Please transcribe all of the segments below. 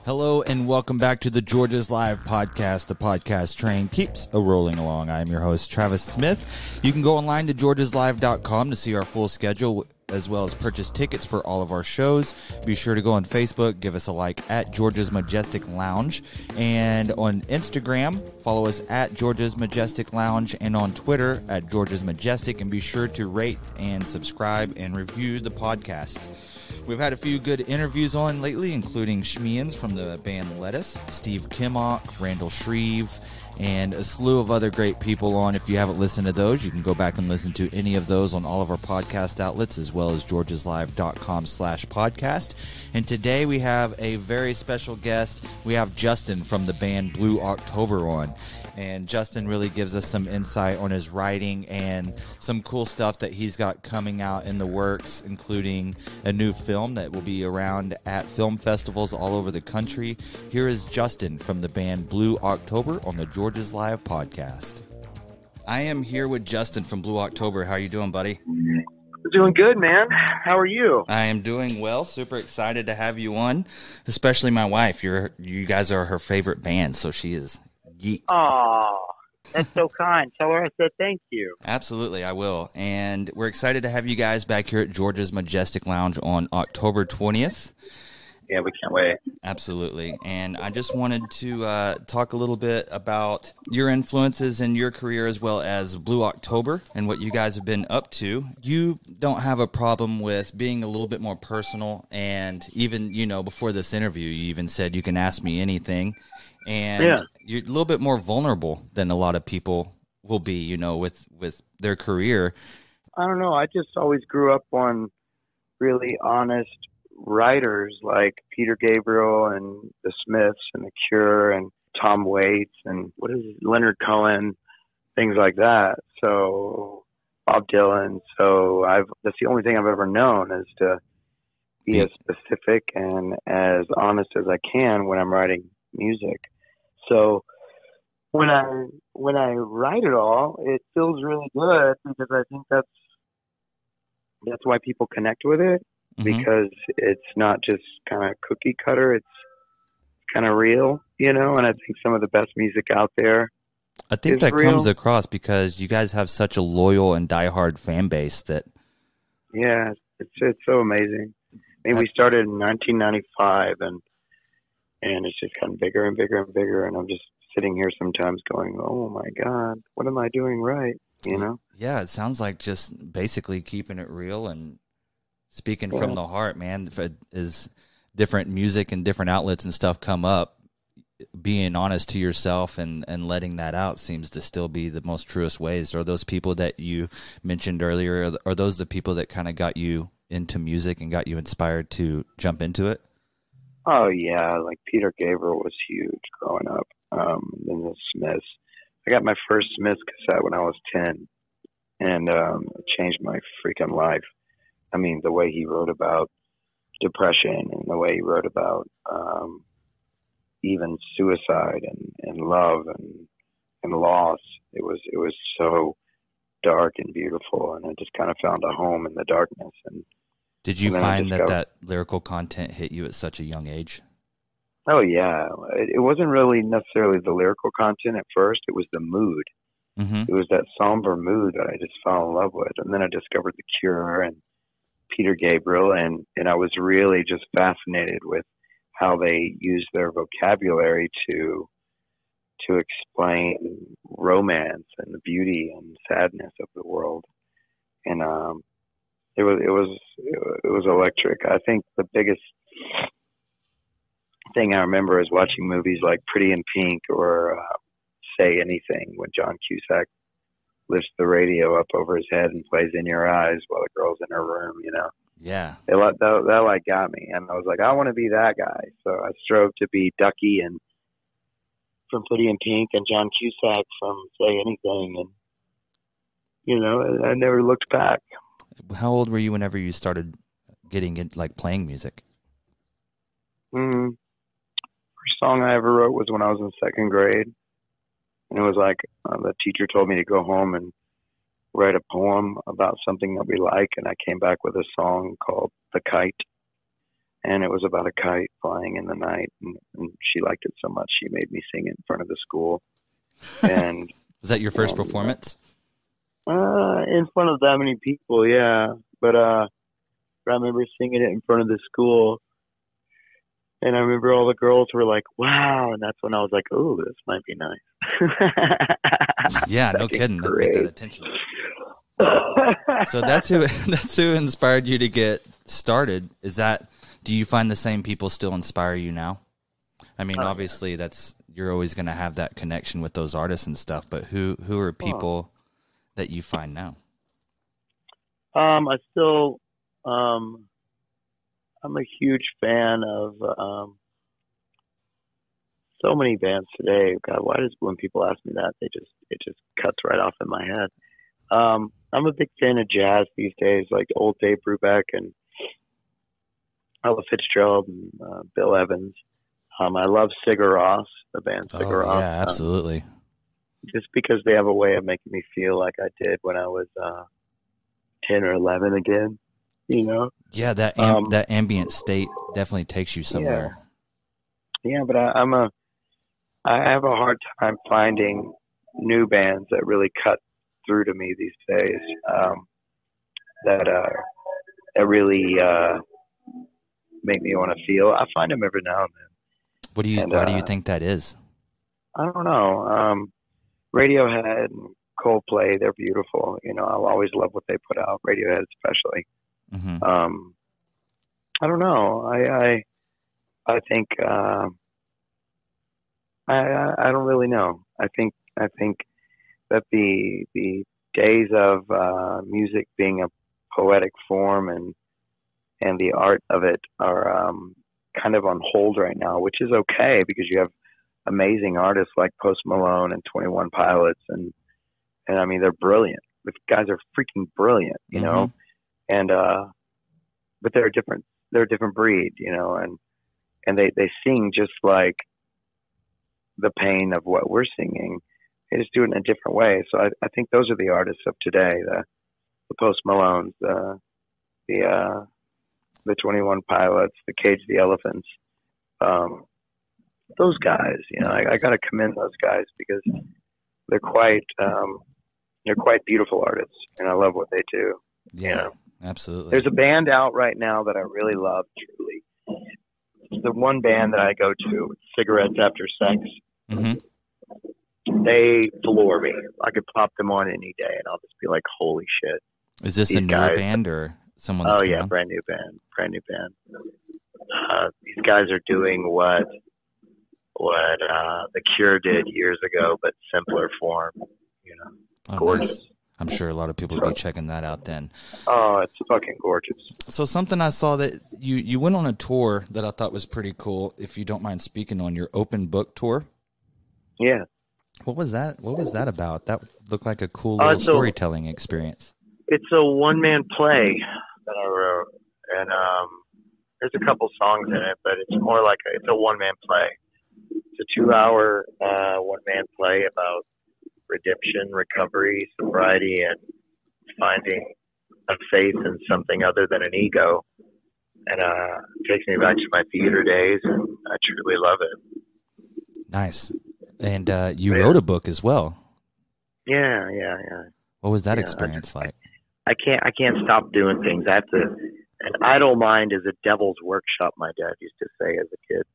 Hello and welcome back to the Georgia's Live podcast. The podcast train keeps a-rolling along. I am your host, Travis Smith. You can go online to georgiaslive.com to see our full schedule as well as purchase tickets for all of our shows. Be sure to go on Facebook, give us a like at Georgia's Majestic Lounge, and on Instagram, follow us at Georgia's Majestic Lounge, and on Twitter at Georgia's Majestic, and be sure to rate and subscribe and review the podcast. We've had a few good interviews on lately, including Shmeans from the band Lettuce, Steve Kimmock, Randall Shreve, and a slew of other great people on. If you haven't listened to those, you can go back and listen to any of those on all of our podcast outlets, as well as georgiaslive.com/podcast. And today we have a very special guest. We have Justin from the band Blue October on. And Justin really gives us some insight on his writing and some cool stuff that he's got coming out in the works, including a new film that will be around at film festivals all over the country. Here is Justin from the band Blue October on the Georgia's Live podcast. I am here with Justin from Blue October. How are you doing, buddy? Doing good, man. How are you? I am doing well. Super excited to have you on, especially my wife. You guys are her favorite band, so she is geek. Oh, that's so kind. Tell her I said thank you. Absolutely, I will. And we're excited to have you guys back here at Georgia's Majestic Lounge on October 20th. Yeah, we can't wait. Absolutely. And I just wanted to talk a little bit about your influences in your career as well as Blue October and what you guys have been up to. You don't have a problem with being a little bit more personal, and even, before this interview, you even said you can ask me anything. And you're a little bit more vulnerable than a lot of people will be, with their career. I don't know. I just always grew up on really honest writers like Peter Gabriel and the Smiths and The Cure and Tom Waits and Leonard Cohen, things like that. So Bob Dylan. So that's the only thing I've ever known, is to be as specific and as honest as I can when I'm writing music. So when I write it all, it feels really good, because I think that's why people connect with it, because it's not just kind of cookie cutter. It's kind of real, and I think some of the best music out there. I think that comes across because you guys have such a loyal and diehard fan base that. Yeah, it's so amazing. I mean, we started in 1995 and it's just gotten bigger and bigger and bigger. And I'm just sitting here sometimes going, oh my God, what am I doing right? Yeah, it sounds like just basically keeping it real and speaking from the heart, man. As different music and different outlets and stuff come up, being honest to yourself and letting that out seems to still be the most truest ways. Are those people that you mentioned earlier, are those the people that kind of got you into music and got you inspired to jump into it? Oh, yeah. Like Peter Gabriel was huge growing up. Then the Smiths. I got my first Smiths cassette when I was 10, and it changed my freaking life. I mean, the way he wrote about depression and the way he wrote about even suicide and love and loss. It was so dark and beautiful, and I just kind of found a home in the darkness. And did you find that lyrical content hit you at such a young age? Oh, yeah. It wasn't really necessarily the lyrical content at first. It was the mood. Mm-hmm. It was that somber mood that I just fell in love with. And then I discovered The Cure and Peter Gabriel, and I was really just fascinated with how they use their vocabulary to explain romance and the beauty and sadness of the world. And it was electric. I think the biggest thing I remember is watching movies like Pretty in Pink or Say Anything, when John Cusack lifts the radio up over his head and plays In Your Eyes while the girl's in her room, Yeah. That got me. And I was like, I want to be that guy. So I strove to be Ducky and from Pretty in Pink and John Cusack from Say Anything. And, I never looked back. How old were you whenever you started getting into playing music? First song I ever wrote was when I was in second grade. And it was like the teacher told me to go home and write a poem about something that we like, and I came back with a song called The Kite. and it was about a kite flying in the night, and she liked it so much she made me sing it in front of the school. And was that your first performance? In front of that many people, yeah. But I remember singing it in front of the school, and I remember all the girls were like, "Wow!" And that's when I was like, "Oh, this might be nice." Yeah, no kidding. That get that attention. So that's who inspired you to get started. Do you find the same people still inspire you now? I mean, obviously you're always going to have that connection with those artists and stuff, but who are people that you find now? I still, I'm a huge fan of so many bands today. God, when people ask me that, it just cuts right off in my head. I'm a big fan of jazz these days, like old Dave Brubeck and Ella Fitzgerald and Bill Evans. I love Sigur Rós, the band Sigur Rós. Yeah, absolutely. Just because they have a way of making me feel like I did when I was 10 or 11 again, you know? Yeah, that ambient state definitely takes you somewhere. Yeah, but I have a hard time finding new bands that really cut through to me these days. That really make me want to feel. I find them every now and then. Why do you think that is? I don't know. Radiohead and Coldplay, they're beautiful. You know, I'll always love what they put out. Radiohead especially. Mm-hmm. I don't know. I think I don't really know. I think that the days of music being a poetic form and the art of it are kind of on hold right now, which is okay because you have amazing artists like Post Malone and 21 Pilots and I mean they're brilliant. These guys are freaking brilliant, you know. And but they're a different breed, you know, and they sing just like the pain of what we're singing. They just do it in a different way. So I think those are the artists of today, the Post Malones, the 21 Pilots, the Cage the Elephants. Those guys, you know, I got to commend those guys because they're quite beautiful artists, and I love what they do. Yeah, you know? Absolutely. There's a band out right now that I really love, truly. It's the one band that I go to, Cigarettes After Sex. Mm-hmm. They floor me. I could pop them on any day, and I'll just be like, "Holy shit!" Is this a newer band or someone? That's brand new band. These guys are doing what The Cure did years ago, but simpler form. You know, gorgeous. Nice. I'm sure a lot of people will be checking that out then. Oh, it's fucking gorgeous. So something I saw that you went on a tour that I thought was pretty cool, if you don't mind speaking on your open book tour. Yeah. What was that? What was that about? That looked like a cool little storytelling experience. It's a one-man play that I wrote, and there's a couple songs in it, but it's more like it's a one-man play. It's a 2-hour one-man play about redemption, recovery, sobriety, and finding a faith in something other than an ego. And it takes me back to my theater days, and I truly love it. Nice. And you wrote a book as well. Yeah. What was that experience like? I can't stop doing things. I have to. An idle mind is a devil's workshop, my dad used to say as a kid.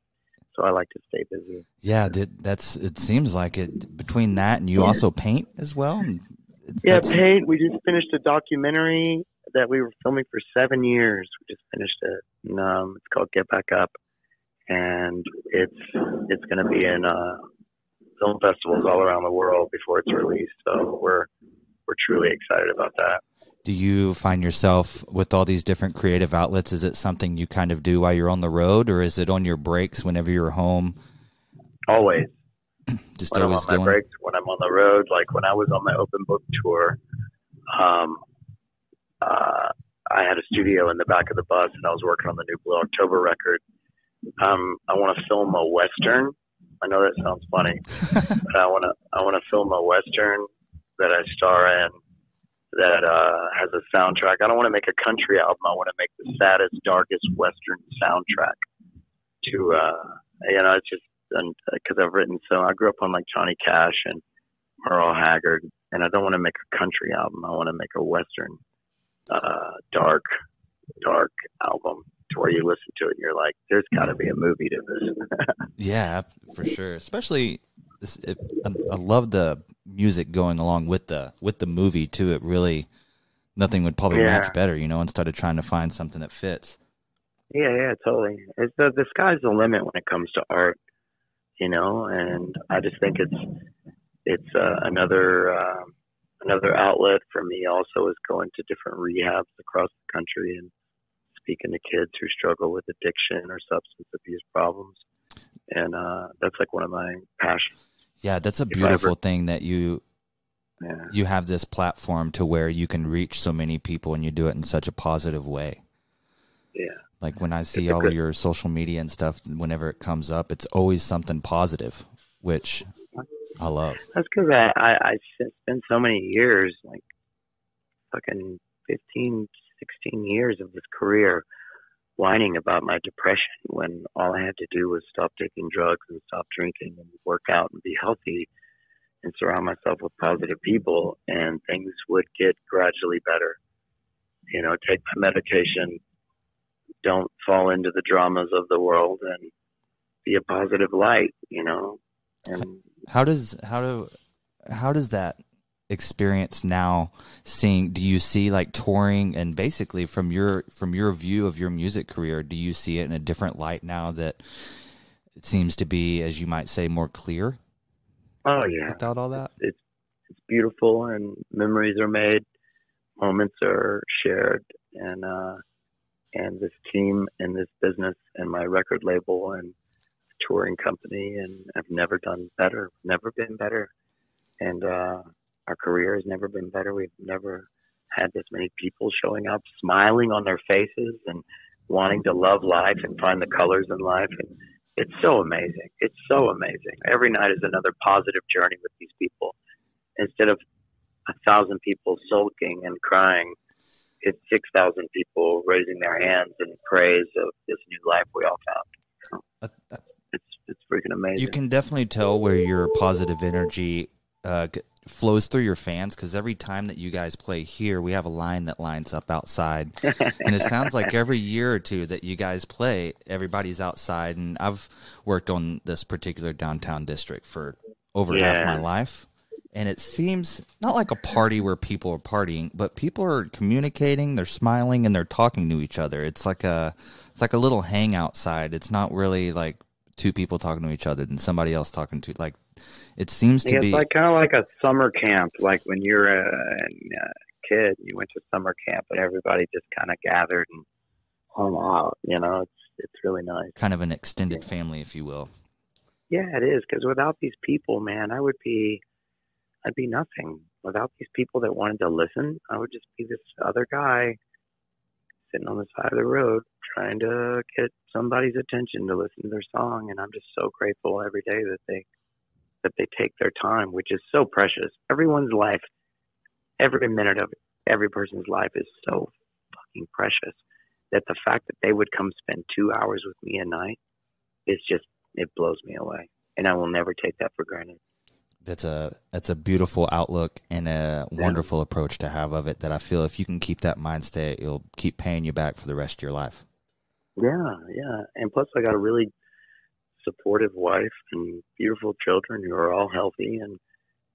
So I like to stay busy. Yeah, it seems like it. Between that and you also paint as well? Paint. We just finished a documentary that we were filming for 7 years. We just finished it. And, it's called Get Back Up. And it's going to be in film festivals all around the world before it's released. So we're truly excited about that. Do you find yourself with all these different creative outlets, is it something you kind of do while you're on the road, or is it on your breaks whenever you're home? Always. Just when always I'm on my breaks, when I'm on the road, like when I was on my open book tour, I had a studio in the back of the bus and I was working on the new Blue October record. I want to film a Western. I know that sounds funny, but I want to film a Western that I star in has a soundtrack. I don't want to make a country album. I want to make the saddest, darkest Western soundtrack to, it's just because I've written I grew up on like Johnny Cash and Merle Haggard, and I don't want to make a country album. I want to make a Western, dark album to where you listen to it and you're like, there's got to be a movie to this. Yeah, for sure. Especially, I love the music going along with the movie too. It really, nothing would probably match better, instead of trying to find something that fits. Yeah, totally. It's the sky's the limit when it comes to art, and I just think it's another outlet for me. Also, is going to different rehabs across the country and speaking to kids who struggle with addiction or substance abuse problems, and that's like one of my passions. Yeah, that's a beautiful thing that you have this platform to where you can reach so many people, and you do it in such a positive way. Yeah. Like when I see all of your social media and stuff, whenever it comes up, it's always something positive, which I love. That's because I spent so many years, like fucking 15, 16 years of this career whining about my depression when all I had to do was stop taking drugs and stop drinking and work out and be healthy and surround myself with positive people, and things would get gradually better. Take my medication, don't fall into the dramas of the world, and be a positive light, And how does that experience now do you see like touring, and basically from your view of your music career, do you see it in a different light now that it seems to be, as you might say, more clear? Oh yeah. Without all that? It's beautiful, and memories are made, moments are shared, and this team and this business and my record label and touring company, and I've never been better. And our career has never been better. We've never had this many people showing up, smiling on their faces and wanting to love life and find the colors in life. And it's so amazing. It's so amazing. Every night is another positive journey with these people. Instead of 1,000 people sulking and crying, it's 6,000 people raising their hands in praise of this new life we all found. It's freaking amazing. You can definitely tell where your positive energy flows through your fans, because every time that you guys play here, we have a line that lines up outside. And it sounds like every year or two that you guys play, everybody's outside. And I've worked on this particular downtown district for over half my life. And it seems not like a party where people are partying, but people are communicating, they're smiling, and they're talking to each other. It's like a little hang outside. It's not really like two people talking to each other and somebody else talking to, like, it seems to be. It's like kind of like a summer camp. Like when you're a kid, you went to summer camp and everybody just kind of gathered and hung out. It's really nice. Kind of an extended family, if you will. Yeah, it is. Because without these people, man, I'd be nothing. Without these people that wanted to listen, I would just be this other guy sitting on the side of the road trying to get somebody's attention to listen to their song. And I'm just so grateful every day that they take their time, which is so precious. Everyone's life, every minute of every person's life is so fucking precious that the fact that they would come spend 2 hours with me a night is just, it blows me away. And I will never take that for granted. That's a beautiful outlook and a wonderful approach to have of it, that I feel if you can keep that mind state, it'll keep paying you back for the rest of your life. Yeah. And plus I got a really supportive wife and beautiful children who are all healthy. And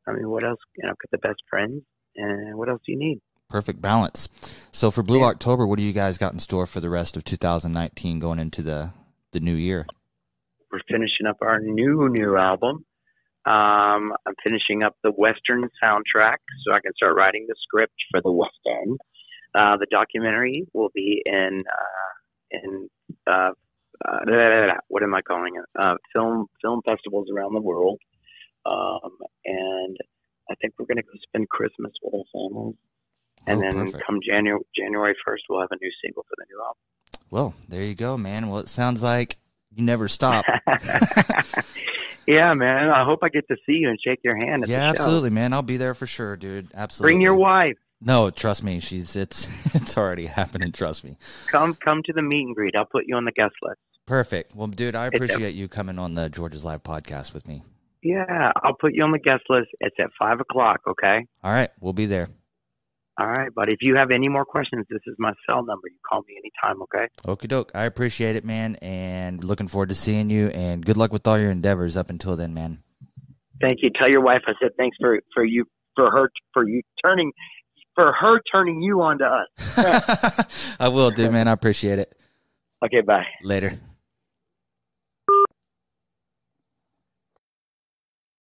I mean, what else? I've got the best friends, and what else do you need? Perfect balance. So for Blue October, what do you guys got in store for the rest of 2019 going into the new year? We're finishing up our new album. I'm finishing up the Western soundtrack so I can start writing the script for the Western. The documentary will be in what am I calling it? Film festivals around the world. And I think we're going to go spend Christmas with our families. And then perfect. Come January 1st, we'll have a new single for the new album. Well, there you go, man. Well, it sounds like you never stop. Yeah, man. I hope I get to see you and shake your hand at the show. Yeah, absolutely, man. I'll be there for sure, dude. Absolutely. Bring your wife. No, trust me, it's already happening. Trust me. Come to the meet and greet. I'll put you on the guest list. Perfect. Well, dude, I appreciate you coming on the George's Live podcast with me. Yeah, I'll put you on the guest list. It's at 5:00. Okay. All right, we'll be there. All right, buddy. If you have any more questions, this is my cell number. You call me anytime. Okay. Okie doke. I appreciate it, man, and looking forward to seeing you. And good luck with all your endeavors up until then, man. Thank you. Tell your wife I said thanks for her turning you on to us. I will do, man. I appreciate it. Okay, bye. Later.